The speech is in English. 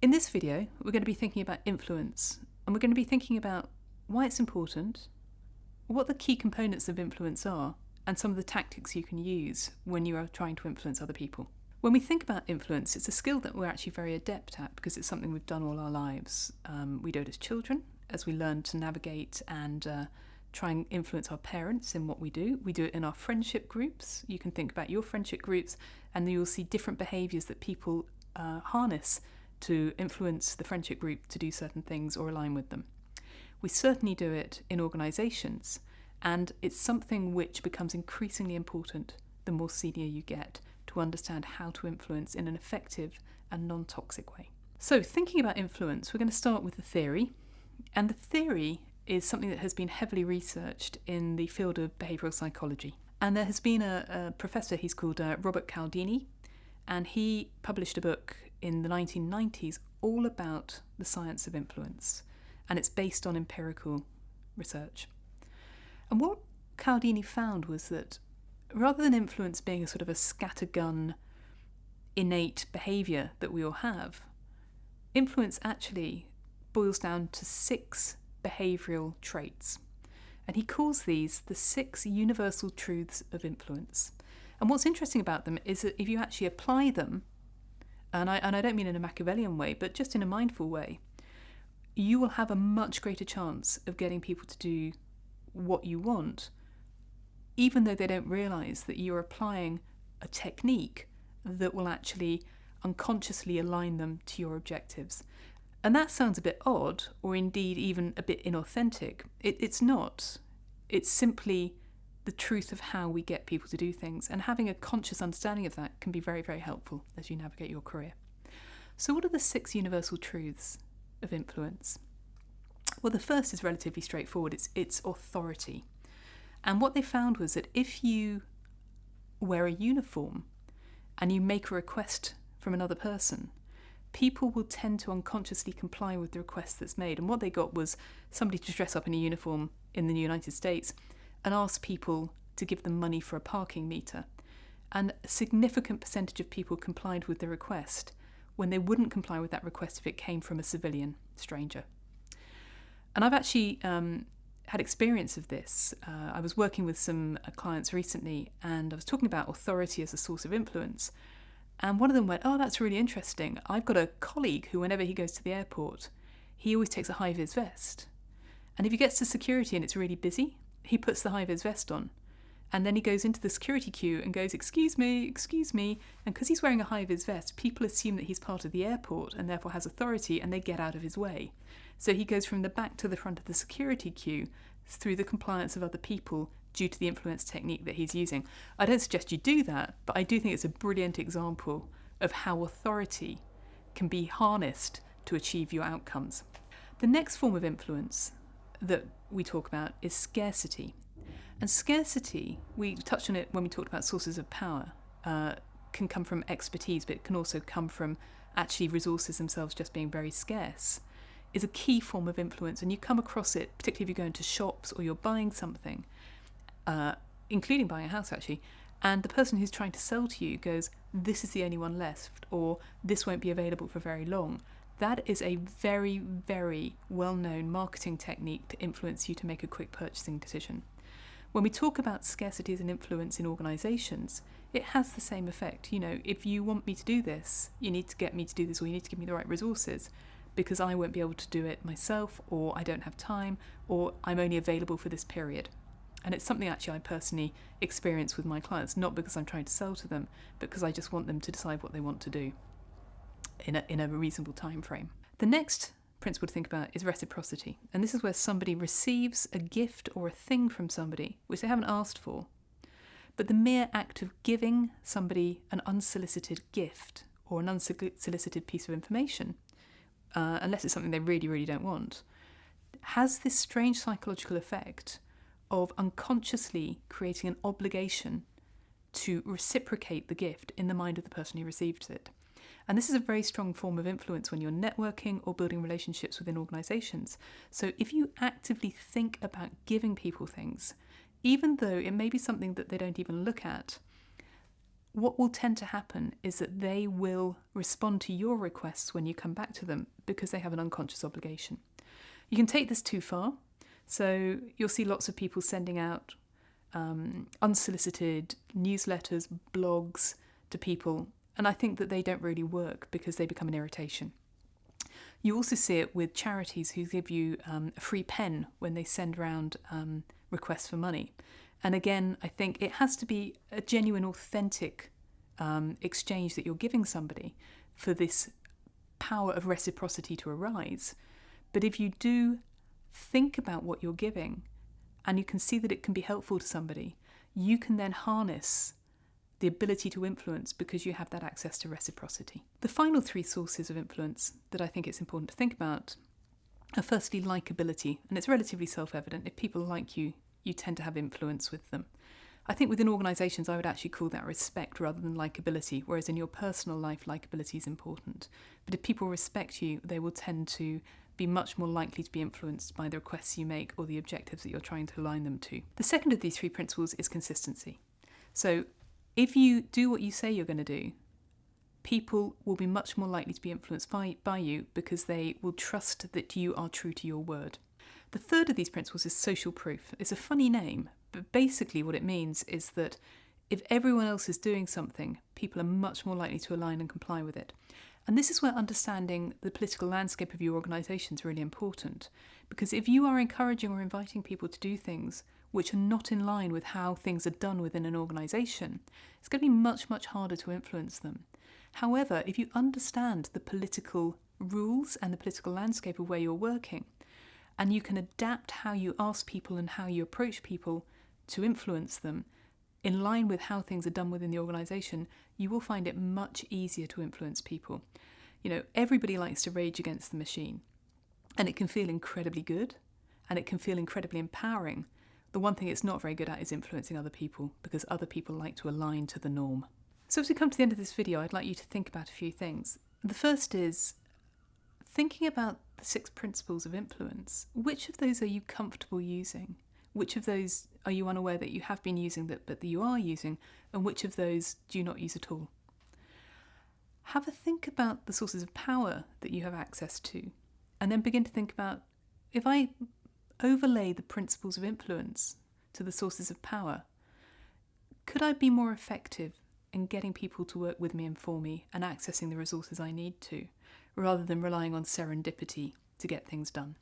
In this video, we're going to be thinking about influence, and we're going to be thinking about why it's important, what the key components of influence are, and some of the tactics you can use when you are trying to influence other people. When we think about influence, it's a skill that we're actually very adept at because it's something we've done all our lives. We do it as children, as we learn to navigate and try and influence our parents in what we do. We do it in our friendship groups. You can think about your friendship groups, and you'll see different behaviours that people harness to influence the friendship group to do certain things or align with them. We certainly do it in organisations, and it's something which becomes increasingly important the more senior you get to understand how to influence in an effective and non-toxic way. So, thinking about influence, we're going to start with the theory, and the theory is something that has been heavily researched in the field of behavioural psychology. And there has been a professor, he's called Robert Cialdini, and he published a book in the 1990s all about the science of influence, and it's based on empirical research. And what Cialdini found was that rather than influence being a sort of a scattergun, innate behaviour that we all have, influence actually boils down to 6 behavioural traits. And he calls these the 6 universal truths of influence. And what's interesting about them is that if you actually apply them, and I don't mean in a Machiavellian way, but just in a mindful way, you will have a much greater chance of getting people to do what you want, even though they don't realise that you're applying a technique that will actually unconsciously align them to your objectives. And that sounds a bit odd, or indeed even a bit inauthentic. It's not. It's simply the truth of how we get people to do things, and having a conscious understanding of that can be very, very helpful as you navigate your career. So what are the 6 universal truths of influence? Well, the first is relatively straightforward. It's authority. And what they found was that if you wear a uniform and you make a request from another person, people will tend to unconsciously comply with the request that's made. And what they got was somebody to dress up in a uniform in the United States and ask people to give them money for a parking meter. And a significant percentage of people complied with the request when they wouldn't comply with that request if it came from a civilian stranger. And I've actually had experience of this. I was working with some clients recently, and I was talking about authority as a source of influence. And one of them went, "Oh, that's really interesting. I've got a colleague who, whenever he goes to the airport, he always takes a high-vis vest. And if he gets to security and it's really busy, he puts the high-vis vest on. And then he goes into the security queue and goes, excuse me. And because he's wearing a high-vis vest, people assume that he's part of the airport and therefore has authority, and they get out of his way. So he goes from the back to the front of the security queue through the compliance of other people due to the influence technique that he's using." I don't suggest you do that, but I do think it's a brilliant example of how authority can be harnessed to achieve your outcomes. The next form of influence that we talk about is scarcity. And scarcity, we touched on it when we talked about sources of power, can come from expertise, but it can also come from actually resources themselves just being very scarce, is a key form of influence. And you come across it, particularly if you go into shops or you're buying something, including buying a house actually, and the person who's trying to sell to you goes, "This is the only one left," or "This won't be available for very long." That is a very, very well-known marketing technique to influence you to make a quick purchasing decision. When we talk about scarcity as an influence in organisations, it has the same effect. If you want me to do this, you need to get me to do this, or you need to give me the right resources, because I won't be able to do it myself, or I don't have time, or I'm only available for this period. And it's something actually I personally experience with my clients, not because I'm trying to sell to them, but because I just want them to decide what they want to do in a reasonable time frame. The next principle to think about is reciprocity. And this is where somebody receives a gift or a thing from somebody which they haven't asked for. But the mere act of giving somebody an unsolicited gift or an unsolicited piece of information, unless it's something they really, really don't want, has this strange psychological effect of unconsciously creating an obligation to reciprocate the gift in the mind of the person who receives it. And this is a very strong form of influence when you're networking or building relationships within organisations. So if you actively think about giving people things, even though it may be something that they don't even look at, what will tend to happen is that they will respond to your requests when you come back to them because they have an unconscious obligation. You can take this too far. So you'll see lots of people sending out unsolicited newsletters, blogs to people, and I think that they don't really work because they become an irritation. You also see it with charities who give you a free pen when they send around requests for money. And again, I think it has to be a genuine, authentic exchange that you're giving somebody for this power of reciprocity to arise. But if you do think about what you're giving and you can see that it can be helpful to somebody, you can then harness the ability to influence because you have that access to reciprocity. The final three sources of influence that I think it's important to think about are firstly likability, and it's relatively self-evident. If people like you, you tend to have influence with them. I think within organisations I would actually call that respect rather than likability, whereas in your personal life likability is important. But if people respect you, they will tend to be much more likely to be influenced by the requests you make or the objectives that you're trying to align them to. The second of these three principles is consistency. So if you do what you say you're going to do, people will be much more likely to be influenced by you because they will trust that you are true to your word. The third of these principles is social proof. It's a funny name, but basically what it means is that if everyone else is doing something, people are much more likely to align and comply with it. And this is where understanding the political landscape of your organisation is really important, because if you are encouraging or inviting people to do things which are not in line with how things are done within an organisation, it's going to be much, much harder to influence them. However, if you understand the political rules and the political landscape of where you're working, and you can adapt how you ask people and how you approach people to influence them in line with how things are done within the organisation, you will find it much easier to influence people. You know, everybody likes to rage against the machine, and it can feel incredibly good, and it can feel incredibly empowering. The one thing it's not very good at is influencing other people, because other people like to align to the norm. So as we come to the end of this video, I'd like you to think about a few things. The first is thinking about the 6 principles of influence. Which of those are you comfortable using? Which of those are you unaware that you have been using but that you are using? And which of those do you not use at all? Have a think about the sources of power that you have access to, and then begin to think about, if I overlay the principles of influence to the sources of power, could I be more effective in getting people to work with me and for me and accessing the resources I need to, rather than relying on serendipity to get things done?